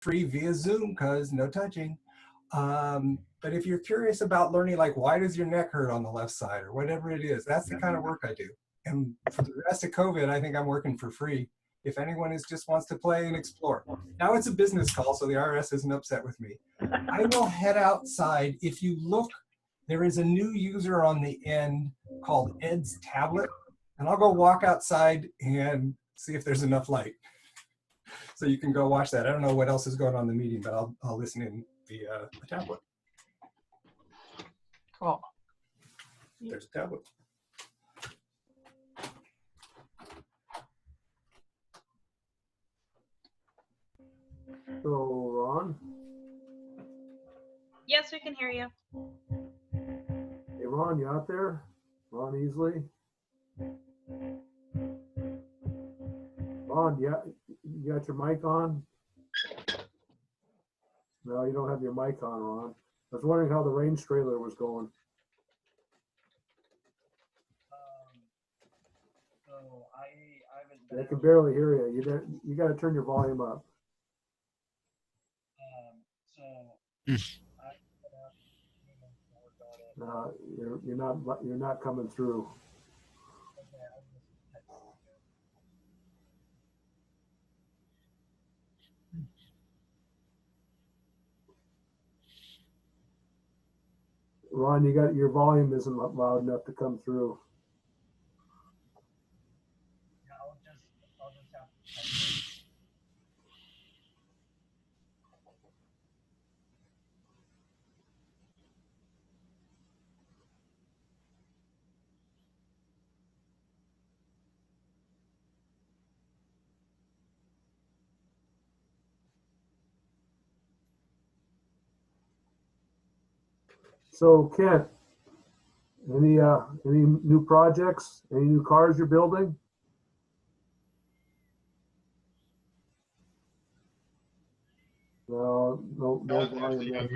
free via Zoom because no touching. But if you're curious about learning, like, why does your neck hurt on the left side or whatever it is, that's the kind of work I do. And for the rest of COVID, I think I'm working for free. If anyone just wants to play and explore. Now it's a business call, so the IRS isn't upset with me. I will head outside. If you look, there is a new user on the end called Ed's Tablet, and I'll go walk outside and see if there's enough light. So you can go watch that. I don't know what else is going on in the meeting, but I'll listen in via a tablet. Cool. There's a tablet. So, Ron? Yes, we can hear you. Hey, Ron, you out there? Ron Easley? Ron, you got your mic on? No, you don't have your mic on, Ron. I was wondering how the range trailer was going. So I haven't. I can barely hear you. You got to turn your volume up. You're not coming through. Ron, your volume isn't loud enough to come through. I'll just have to. So, Kent, any new projects? Any new cars you're building? No volume. Can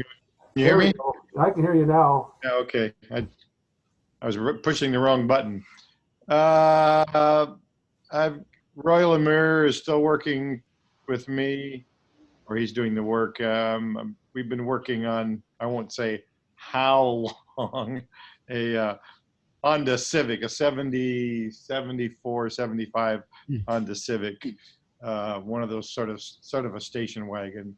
you hear me? I can hear you now. Yeah, okay. I was pushing the wrong button. Royal Amir is still working with me, or he's doing the work. We've been working on, I won't say how long, a Honda Civic, a 70, 74, 75 Honda Civic, one of those sort of a station wagon.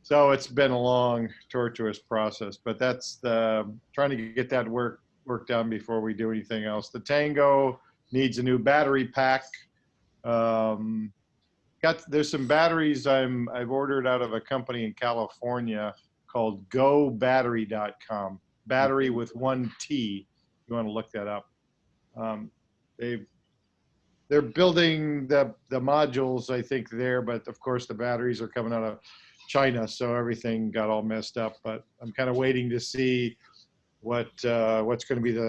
So it's been a long, tortuous process, but that's trying to get that work done before we do anything else. The Tango needs a new battery pack. There's some batteries I've ordered out of a company in California called GoBattery.com. Battery with one T. You want to look that up. They're building the modules, I think, there, but of course the batteries are coming out of China, so everything got all messed up. But I'm kind of waiting to see what's going to be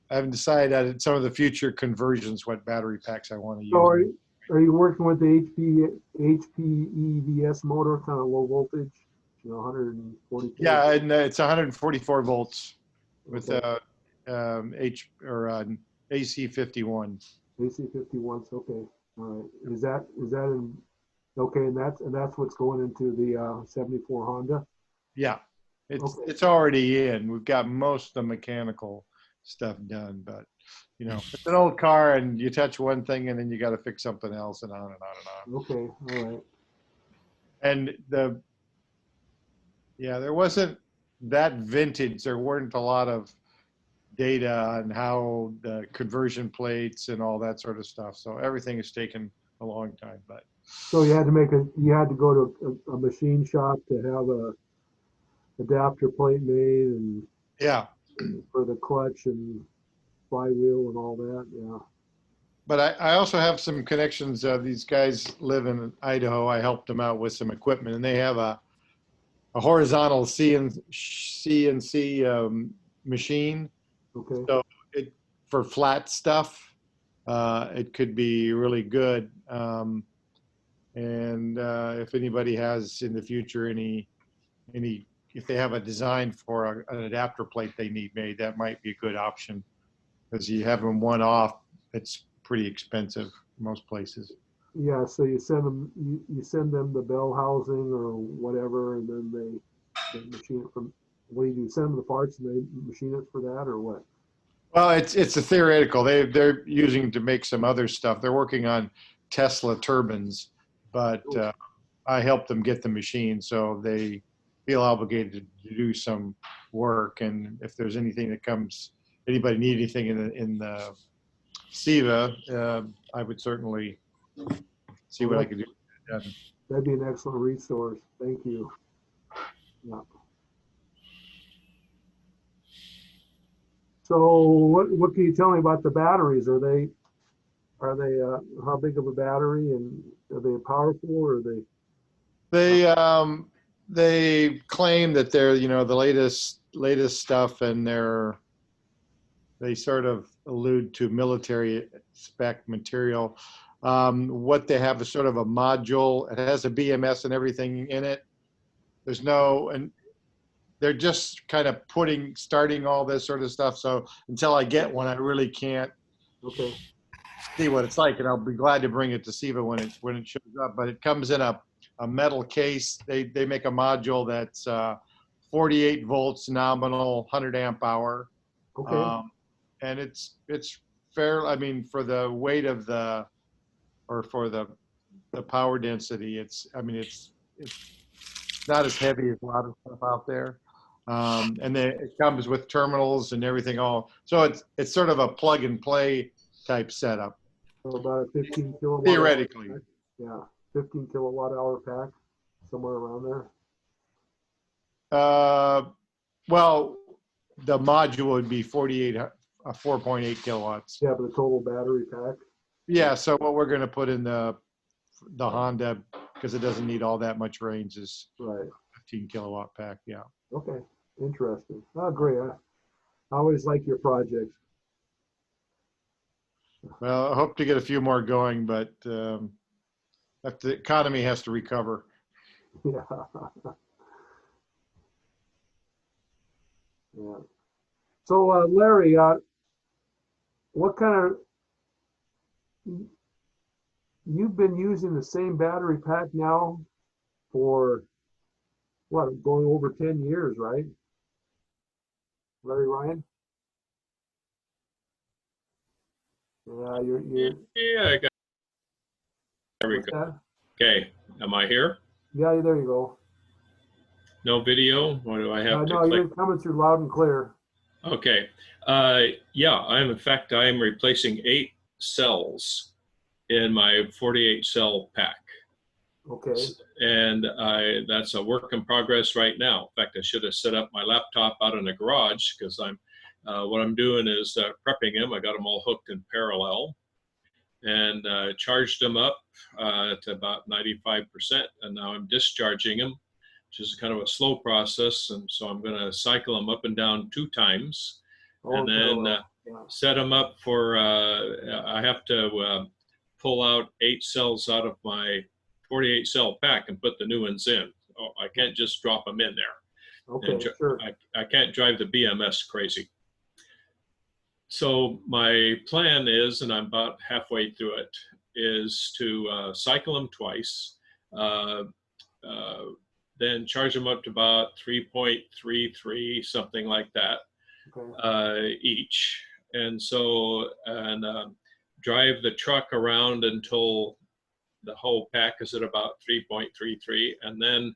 I haven't decided some of the future conversions, what battery packs I want to use. So are you working with the HP EVS motor, kind of low voltage, 144? Yeah, and it's 144 volts with Okay. AC 51. AC 51's okay. All right. Is that in? Okay, and that's what's going into the 74 Honda. Yeah, it's already in. We've got most of the mechanical stuff done, but it's an old car, and you touch one thing, and then you got to fix something else, and on and on and on. Okay, all right. And there wasn't that vintage. There weren't a lot of data on how the conversion plates and all that sort of stuff. So everything has taken a long time, but. So you had to go to a machine shop to have a adapter plate made, and yeah, for the clutch and flywheel and all that. Yeah. But I also have some connections. These guys live in Idaho. I helped them out with some equipment, and they have a horizontal CNC machine. Okay. So for flat stuff, it could be really good. And if anybody has in the future if they have a design for an adapter plate they need made, that might be a good option, because you have them one off, it's pretty expensive most places. Yeah, so you send them, you send them the bell housing or whatever, and then they machine it from, what do you do? Send them the parts and they machine it for that or what? Well, it's a theoretical. They're using to make some other stuff. They're working on Tesla turbines, but I help them get the machine, so they feel obligated to do some work. And if there's anything that comes, anybody need anything in the SEVA, I would certainly see what Well, I could do. Done. that'd be an excellent resource. Thank you. Yeah. So what can you tell me about the batteries? Are they how big of a battery, and are they powerful, or are they? They claim that they're the latest stuff, and they sort of allude to military spec material. What they have is sort of a module. It has a BMS and everything in it. And they're just kind of starting all this sort of stuff. So until I get one, I really can't Okay. see what it's like, and I'll be glad to bring it to SEVA when it shows up. But it comes in a metal case. They make a module that's 48 volts nominal, 100 amp hour. Okay. And it's fair. I mean, for the weight of for the power density, it's not as heavy as a lot of stuff out there. And then it comes with terminals and everything so it's sort of a plug and play type setup. So about a 15 kilowatt. Theoretically. Hour pack. Yeah, 15 kilowatt hour pack, somewhere around there. Well, the module would be 4.8 kilowatts. Yeah, but the total battery pack. Yeah. So what we're going to put in the Honda, because it doesn't need all that much range, is Right. 15 kilowatt pack. Yeah. Okay. Interesting. Oh, great. I always like your projects. Well, I hope to get a few more going, but the economy has to recover. Yeah. Yeah. So, Larry, what kind of, you've been using the same battery pack now for what, going over 10 years, right? Larry Ryan? Yeah, you're, Yeah, I got, there we what's go. that? Okay, am I here? Yeah, there you go. No video? Or do I have to No, click? you're coming through loud and clear. Okay. Yeah, in fact, I'm replacing 8 cells in my 48 cell pack. Okay. And that's a work in progress right now. In fact, I should have set up my laptop out in the garage, because what I'm doing is prepping them. I got them all hooked in parallel, and charged them up to about 95%. And now I'm discharging them, which is kind of a slow process. And so I'm going to cycle them up and down 2 times, and then set them up for, I have to pull out 8 cells out of my 48 cell pack and put the new ones in. Oh, I can't just drop them in there. Okay, sure. I can't drive the BMS crazy. So my plan is, and I'm about halfway through it, is to cycle them twice, then charge them up to about 3.33, something like that, each. And so, drive the truck around until the whole pack is at about 3.33, and then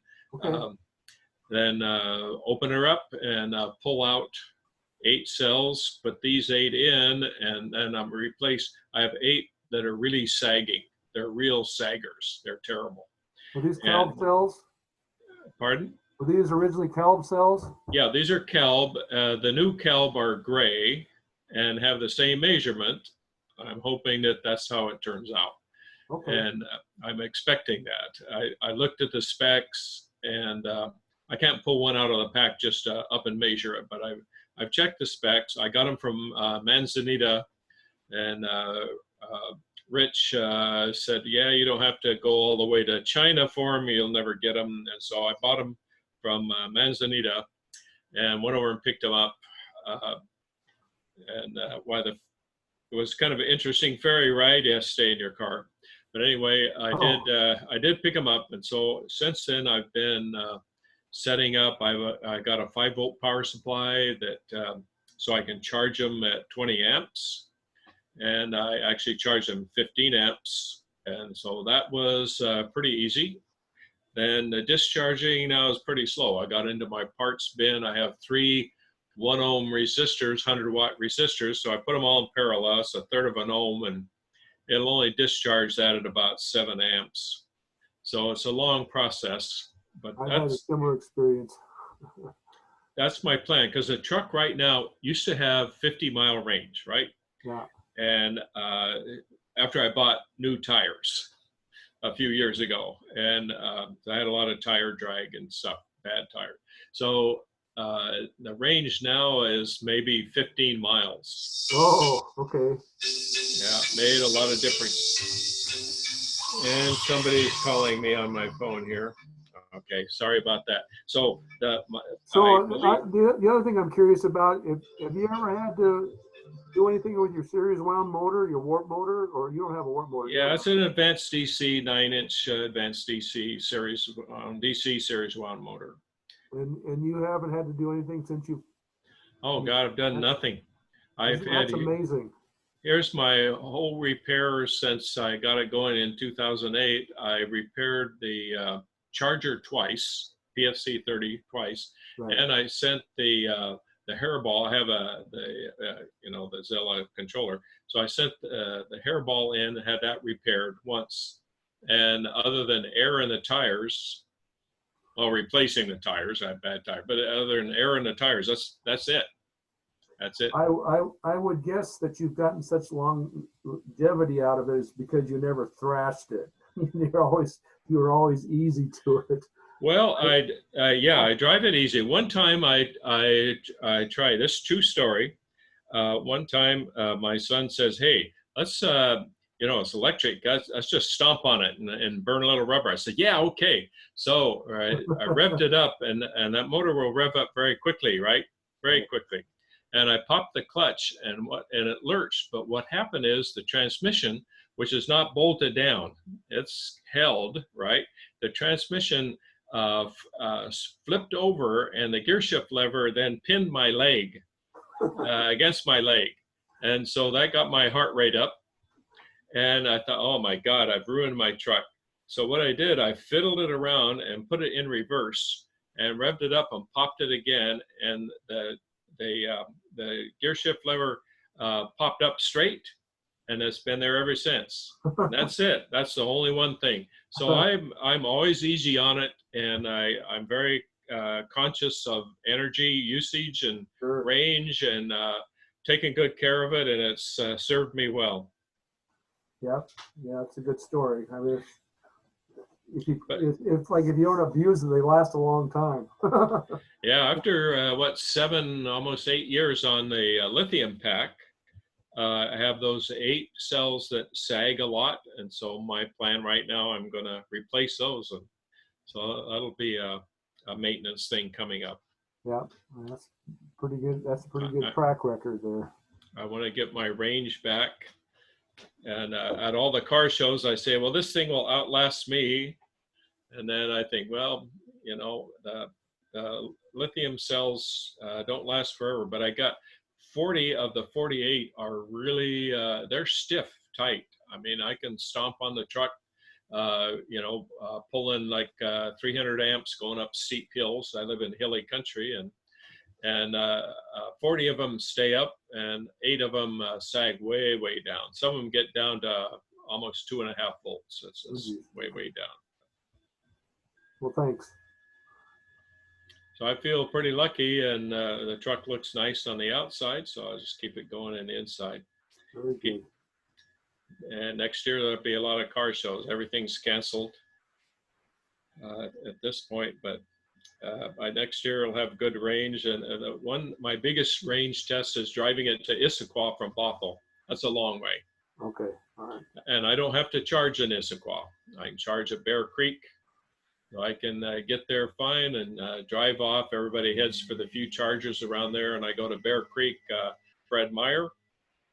open her up and pull out 8 cells, put these 8 in, and then I'm replace. I have 8 that are really sagging. They're real saggers. They're terrible. Are these Kelb cells? Pardon? Were these originally Kelb cells? Yeah, these are Kelb. The new Kelb are gray and have the same measurement. I'm hoping that that's how it turns out. Okay. And I'm expecting that. I looked at the specs, and I can't pull one out of the pack just up and measure it, but I've checked the specs. I got them from Manzanita, and Rich said, yeah, you don't have to go all the way to China for them. You'll never get them. And so I bought them from Manzanita, and went over and picked them up. It was kind of an interesting ferry ride. Yes, stay in your car. But anyway, Oh. I did pick them up, and so since then I've been setting up. I got a 5-volt power supply that so I can charge them at 20 amps, and I actually charge them 15 amps, and so that was pretty easy. Then the discharging now is pretty slow. I got into my parts bin. I have 3 1-ohm resistors, 100-watt resistors, so I put them all in parallel. It's 1/3 of an ohm, and it'll only discharge that at about 7 amps. So it's a long process, but I had a similar experience. that's my plan, because the truck right now used to have 50-mile range, right? Yeah. And after I bought new tires a few years ago, and I had a lot of tire drag and stuff, bad tire. So the range now is maybe 15 miles. Oh, okay. Yeah, made a lot of difference. And somebody's calling me on my phone here. Okay, sorry about that. So the other thing I'm curious about, have you ever had to do anything with your series wound motor, your warp motor, or you don't have a warp motor? Yeah, it's an advanced DC 9-inch advanced DC series wound motor. And you haven't had to do anything since you? Oh God, I've done nothing. That's amazing. Here's my whole repair since I got it going in 2008. I repaired the charger twice, PFC 30 twice, right. And I sent the hairball. I have the Zilla controller, so I sent the hairball in and had that repaired once. And other than air in the tires, well, replacing the tires, I had bad tire, but other than air in the tires, that's it. That's it. I would guess that you've gotten such longevity out of it is because you never thrashed it. you were always easy to it. Well, I drive it easy. One time I tried this, true story. One time my son says, "Hey, let's it's electric. Let's just stomp on it and burn a little rubber." I said, "Yeah, okay." So I revved it up, and that motor will rev up very quickly, right? Very quickly. And I popped the clutch, and it lurched. But what happened is the transmission, which is not bolted down, it's held, right? The transmission flipped over, and the gear shift lever then pinned my leg against my leg. And so that got my heart rate up. And I thought, oh my God, I've ruined my truck. So what I did, I fiddled it around and put it in reverse and revved it up and popped it again. And the gear shift lever popped up straight, and it's been there ever since. And that's it. That's the only one thing. So I'm always easy on it, and I'm very conscious of energy usage and range, and taking good care of it, and it's served me well. Yeah, it's a good story. I mean, if you don't abuse them, they last a long time. Yeah, after 7, almost 8 years on the lithium pack, I have those 8 cells that sag a lot, and so my plan right now, I'm going to replace those, and so that'll be a maintenance thing coming up. Yeah, that's pretty good. That's a pretty good track record there. I want to get my range back, and at all the car shows, I say, well, this thing will outlast me, and then I think, well, the lithium cells don't last forever, but I got 40 of the 48 are really, they're stiff, tight. I mean, I can stomp on the truck, pulling like 300 amps going up steep hills. I live in hilly country, and 40 of them stay up, and 8 of them sag way, way down. Some of them get down to almost 2.5 volts. It's way, way down. Well, thanks. So I feel pretty lucky, and the truck looks nice on the outside, so I'll just keep it going in the inside. Very good. And next year, there'll be a lot of car shows. Everything's canceled at this point, but by next year, it'll have good range. And my biggest range test is driving it to Issaquah from Bothell. That's a long way. Okay, all right. And I don't have to charge in Issaquah. I can charge at Bear Creek. So I can get there fine and drive off. Everybody heads for the few chargers around there, and I go to Bear Creek, Fred Meyer,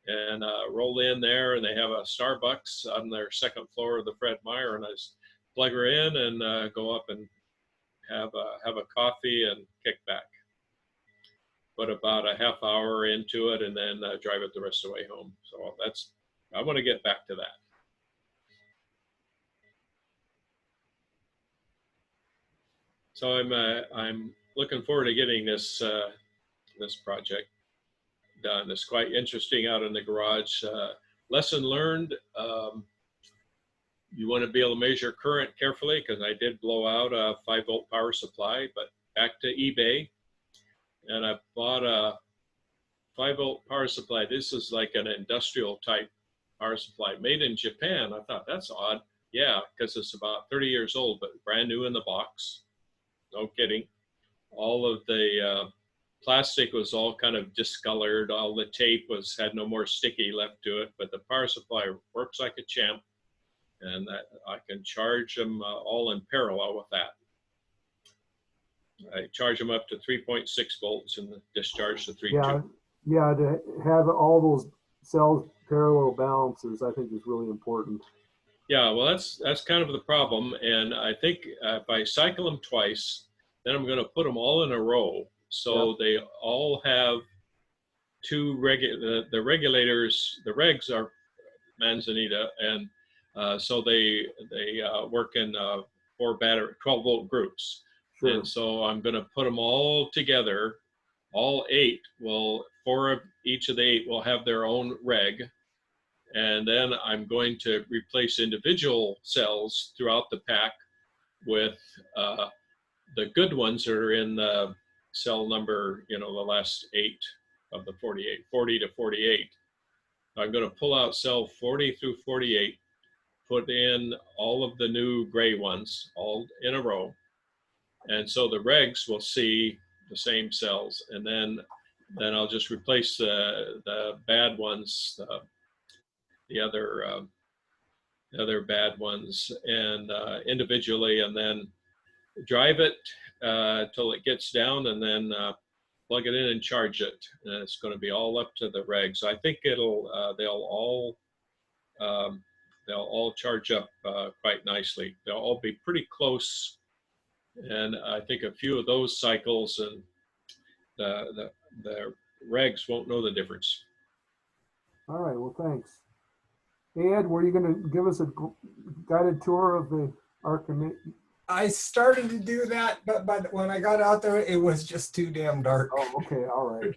and roll in there, and they have a Starbucks on their second floor of the Fred Meyer, and I just plug her in and go up and have a coffee and kick back. Put about a half hour into it, and then drive it the rest of the way home. So I want to get back to that. So I'm looking forward to getting this this project done. It's quite interesting out in the garage. Lesson learned: you want to be able to measure current carefully, because I did blow out a 5-volt power supply. But back to eBay, and I bought a 5-volt power supply. This is like an industrial type power supply made in Japan. I thought, that's odd. Yeah, because it's about 30 years old, but brand new in the box. No kidding. All of the plastic was all kind of discolored. All the tape had no more sticky left to it, but the power supply works like a champ, and I can charge them all in parallel with that. I charge them up to 3.6 volts and discharge to 3.2. Yeah, to have all those cells parallel balances, I think is really important. Yeah, well, that's kind of the problem, and I think if I cycle them twice, then I'm going to put them all in a row, so they all have two the regulators. The regs are Manzanita, and so they work in 4 battery 12-volt groups. Sure. And so I'm going to put them all together. All 8 will, 4 of each of the 8 will have their own reg. And then I'm going to replace individual cells throughout the pack with the good ones that are in the cell number, the last 8 of the 48, 40 to 48. I'm going to pull out cell 40 through 48, put in all of the new gray ones all in a row. And so the regs will see the same cells, and then I'll just replace the bad ones, the other bad ones, and individually, and then drive it till it gets down, and then plug it in and charge it. And it's going to be all up to the regs. I think they'll all charge up quite nicely. They'll all be pretty close. And I think a few of those cycles, and the regs won't know the difference. All right, well, thanks. Ed, were you going to give us a guided tour of the Archimedes? I started to do that, but when I got out there, it was just too damn dark. Oh, okay, all right.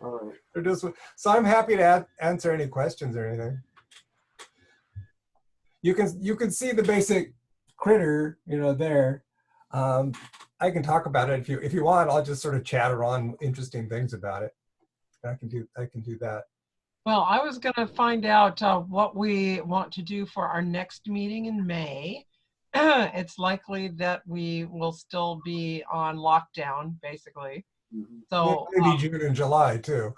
So I'm happy to answer any questions or anything. You can see the basic critter, there. I can talk about it if you want. I'll just sort of chatter on interesting things about it. I can do that. Well, I was going to find out what we want to do for our next meeting in May. It's likely that we will still be on lockdown, basically. Mm-hmm. So maybe June and July too.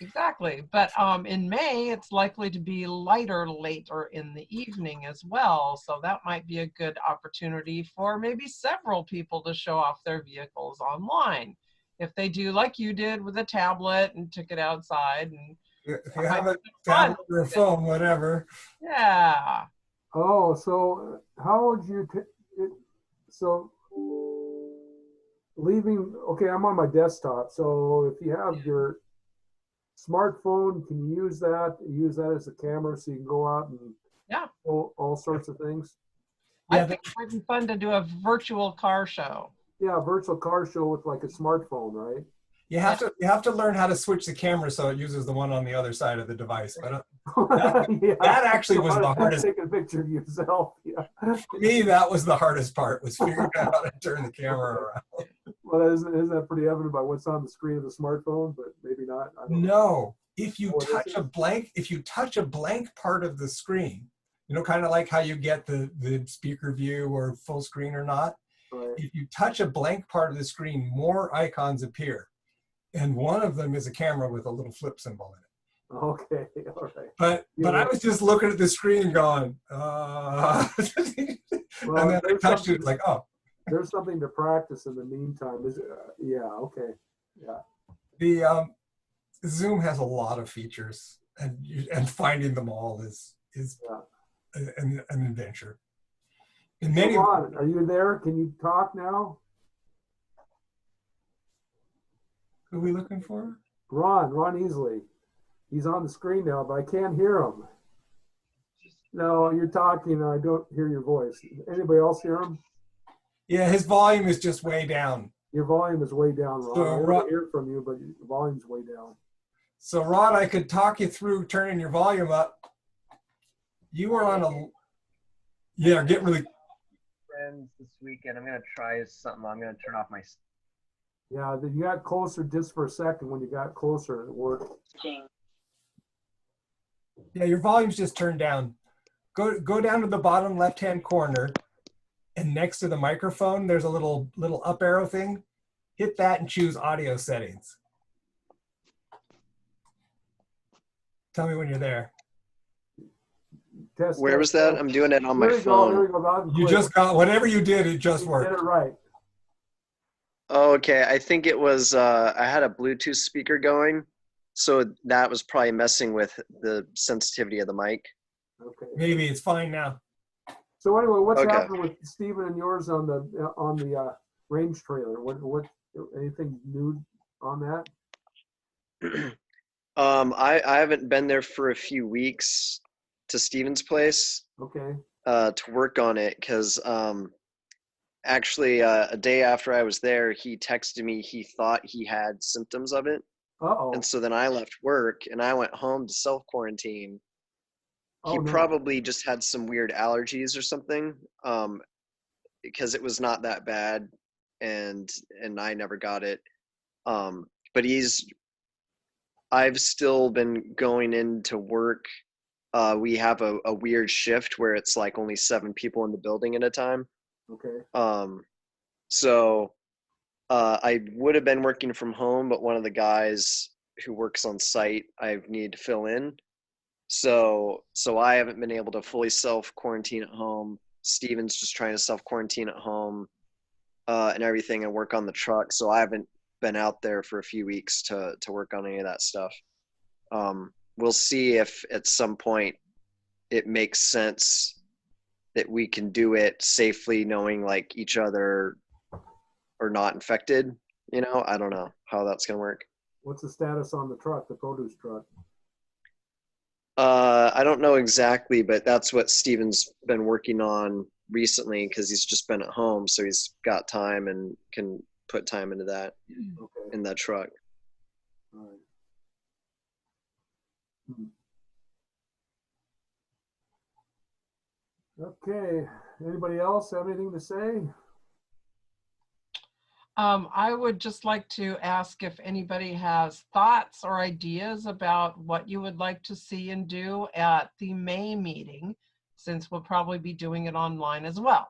Exactly, but in May it's likely to be lighter later in the evening as well. So that might be a good opportunity for maybe several people to show off their vehicles online, if they do like you did with a tablet and took it outside. And if you have a tablet or a phone, whatever. Yeah. Oh, so how would you so leaving, okay, I'm on my desktop. So if you have your smartphone, can you use that as a camera so you can go out and all sorts of things? I think it might be fun to do a virtual car show. Yeah, a virtual car show with like a smartphone, right? You have to learn how to switch the camera so it uses the one on the other side of the device. But that actually was the hardest. Take a picture of yourself. Yeah. For me, that was the hardest part, was figuring out how to turn the camera around. Well, isn't that pretty evident by what's on the screen of the smartphone? But maybe not. I don't know. No, if you touch a blank part of the screen, kind of like how you get the speaker view or full screen or not. Right. If you touch a blank part of the screen, more icons appear. And one of them is a camera with a little flip symbol in it. Okay, all right. But I was just looking at the screen going, well, and then I touched it like, oh. There's something to practice in the meantime. Yeah, okay. Yeah. The Zoom has a lot of features. and finding them all is Yeah. an adventure. And Hey, many Ron, are you there? Can you talk now? who are we looking for? Ron Easley. He's on the screen now, but I can't hear him. No, you're talking and I don't hear your voice. Anybody else hear him? Yeah, his volume is just way down. Your volume is way down, Ron. So, I want to hear from you, but your volume's way down. So Rod, I could talk you through turning your volume up. You were on a, yeah, get really. Friends this weekend. I'm gonna try something. I'm gonna turn off my. Yeah, you got closer just for a second. When you got closer, it worked. Yeah, your volume's just turned down. Go down to the bottom left-hand corner, and next to the microphone, there's a little up arrow thing. Hit that and choose audio settings. Tell me when you're there. Test, Where was that? I'm doing it on my There you phone. go. There you go. Loud and You clear. just got, whatever you did, it just You worked. did it right. Oh, okay. I think it was. I had a Bluetooth speaker going, so that was probably messing with the sensitivity of the mic. Okay. Maybe it's fine now. So anyway, what's Okay. happening with Stephen and yours on the range trailer? What anything new on that? I haven't been there for a few weeks to Steven's place Okay. to work on it because actually a day after I was there, he texted me he thought he had symptoms of it. Uh-oh. And so then I left work and I went home to self-quarantine. He Oh, no. probably just had some weird allergies or something because it was not that bad and I never got it. But I've still been going into work. We have a weird shift where it's like only 7 people in the building at a time. Okay. So I would have been working from home, but one of the guys who works on site, I need to fill in. So I haven't been able to fully self-quarantine at home. Steven's just trying to self-quarantine at home and everything and work on the truck. So I haven't been out there for a few weeks to work on any of that stuff. We'll see if at some point it makes sense that we can do it safely, knowing like each other are not infected. You know, I don't know how that's going to work. What's the status on the truck, the produce truck? I don't know exactly, but that's what Steven's been working on recently because he's just been at home. So he's got time and can put time into that Okay. in that truck. All right. Okay. Anybody else have anything to say? I would just like to ask if anybody has thoughts or ideas about what you would like to see and do at the May meeting, since we'll probably be doing it online as well.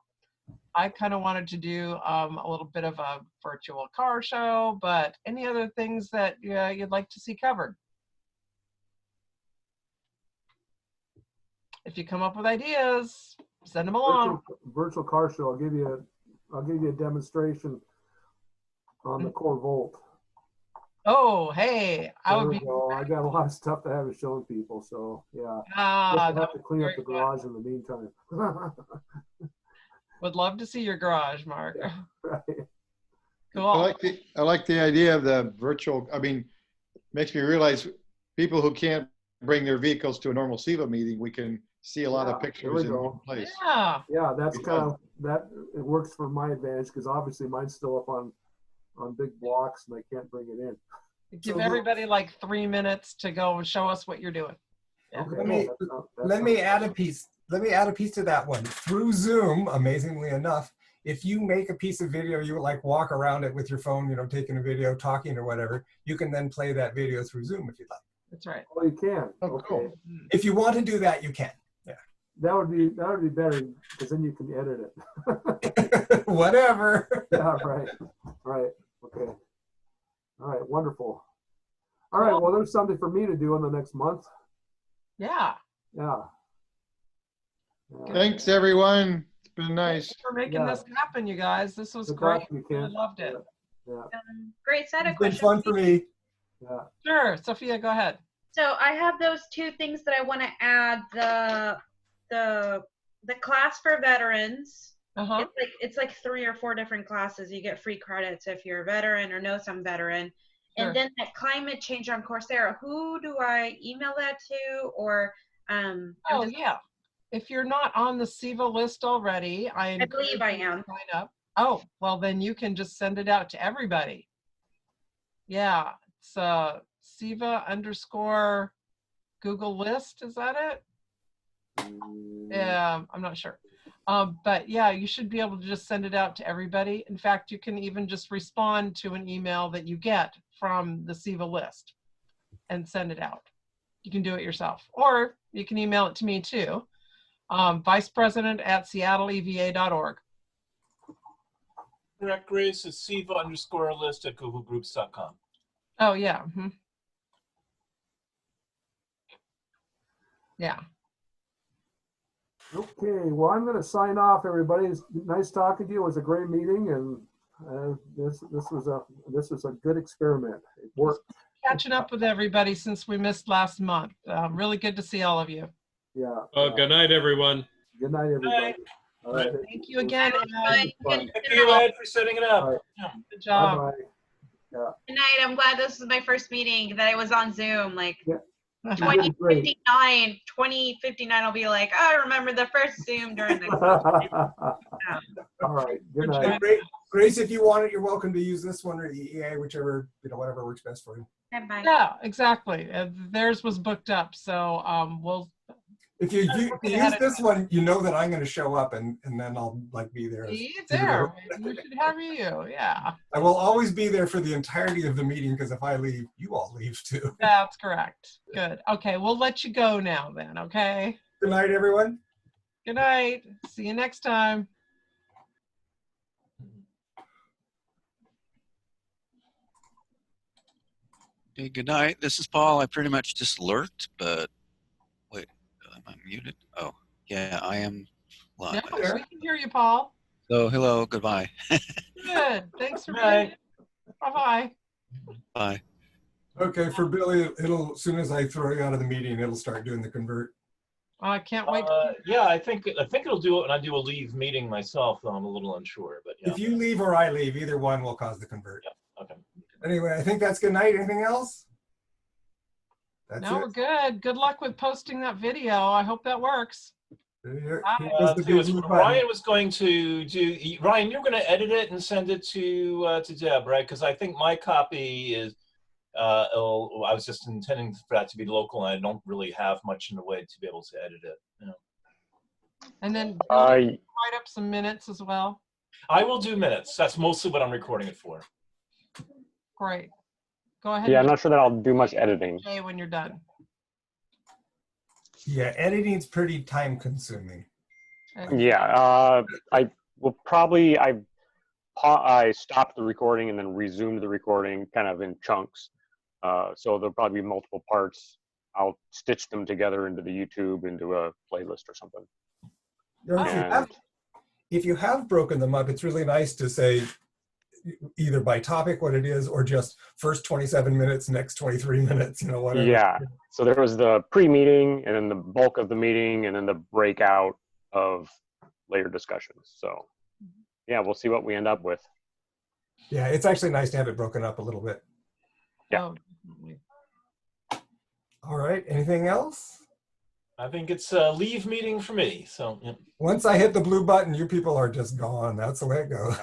I kind of wanted to do a little bit of a virtual car show, but any other things that you'd like to see covered? If you come up with ideas, send them along. Virtual car show. I'll give you a demonstration on the core volt. Oh, hey, I would be. I got a lot of stuff to have shown people, so yeah. Ah, We'll have to clean up very the good. garage in the meantime. Would love to see your garage, Mark. Right. Cool. I like the idea of the virtual. I mean, makes me realize people who can't bring their vehicles to a normal SEVA meeting, we can see a lot of There pictures we in go. one place. Yeah. Yeah, that's Be kind fun. of that. It works for my advantage because obviously mine's still up on big blocks and I can't bring it in. Give So everybody like 3 minutes to go and show us what you're doing. Yeah. Okay. Let me add a piece. Let me add a piece to that one. Through Zoom, amazingly enough, if you make a piece of video, you like walk around it with your phone, you know, taking a video, talking or whatever, you can then play that video through Zoom if you'd like. That's right. Oh, you can. Oh, Okay. cool. If you want to do that, you can. That would be better because then you can edit it. Whatever. Yeah, right. Right. Okay. All right. Wonderful. All right. Well, there's something for me to do in the next month. Yeah. Yeah. Thanks, everyone. It's been nice. Thanks for making Yeah. this happen, you guys. This was Good great. talking to you, Really Ken. loved it. Yeah. Great set of It's been questions. fun for me. Yeah. Sure. Sophia, go ahead. So I have those two things that I want to add. The class for veterans. Uh-huh. It's like 3 or 4 different classes. You get free credits if you're a veteran or know some veteran. Sure. And then that climate change on Coursera. Who do I email that to? Or Oh, yeah. If you're not on the SEVA list already, I believe I am. Sign up. Oh, well, then you can just send it out to everybody. Yeah, it's SEVA _ Google list. Is that it? Yeah, I'm not sure. But yeah, you should be able to just send it out to everybody. In fact, you can even just respond to an email that you get from the SEVA list and send it out. You can do it yourself, or you can email it to me too. vicepresident@seattleeva.org. Correct, Grace. It's SEVA _ list at googlegroups.com. Oh, yeah. Mm-hmm. Yeah. Okay, well, I'm going to sign off, everybody. It's nice talking to you. It was a great meeting, and this was a good experiment. It worked. Catching up with everybody since we missed last month. Really good to see all of you. Yeah. Well, good night, everyone. Good night, everybody. All right. Thank you again, Ed. Thank you, Ed, for setting it up. All right. Good job. Bye-bye. Yeah. Good night. I'm glad this was my first meeting that I was on Zoom. Like Yeah. You did great. 2059 will be like, oh, I remember the first Zoom during the All right. Good night. Grace, if you want it, you're welcome to use this one or EEA, whichever, whatever works best for you. Bye. Yeah, exactly. Theirs was booked up, so we'll. If you use this one, you know that I'm going to show up, and then I'll like be there. Be there. We should have you. Yeah. I will always be there for the entirety of the meeting, because if I leave, you all leave too. That's correct. Good. Okay, we'll let you go now then. Okay. Good night, everyone. Good night. See you next time. Hey, good night. This is Paul. I pretty much just lurked, but wait, am I muted? Oh, yeah, I am live. No, we can hear you, Paul. So, hello, goodbye. Good. Thanks for being here. Bye-bye. Bye. Okay, for Billy, it'll as soon as I throw you out of the meeting, it'll start doing the convert. I can't wait. Yeah, I think it'll do it when I do a leave meeting myself, though I'm a little unsure. But yeah. If you leave or I leave, either one will cause the convert. Yeah. Okay. Anyway, I think that's good night. Anything else? That's No, it. we're good. Good luck with posting that video. I hope that works. Ryan was going to do. Ryan, you're going to edit it and send it to Deb, right? Because I think my copy is. I was just intending for that to be local, and I don't really have much in the way to be able to edit it. You know. And then write up some minutes as well. I will do minutes. That's mostly what I'm recording it for. Great. Go ahead. Yeah, I'm not sure that I'll do much editing. When you're done. Yeah, editing's pretty time consuming. Yeah, I will probably, I stopped the recording and then resumed the recording kind of in chunks. So there'll probably be multiple parts. I'll stitch them together into the YouTube, into a playlist or something. If you have broken them up, it's really nice to say either by topic what it is, or just first 27 minutes, next 23 minutes, you know, whatever. Yeah, so there was the pre-meeting and then the bulk of the meeting and then the breakout of later discussions. So yeah, we'll see what we end up with. Yeah, it's actually nice to have it broken up a little bit. Yeah. All right, anything else? I think it's a leave meeting for me. So yeah. Once I hit the blue button, you people are just gone. That's the way it goes.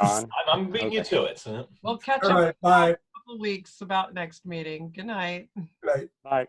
I'm beating you to it. So. We'll catch All up right, in bye. a couple weeks about next meeting. Good night. Good night. Bye.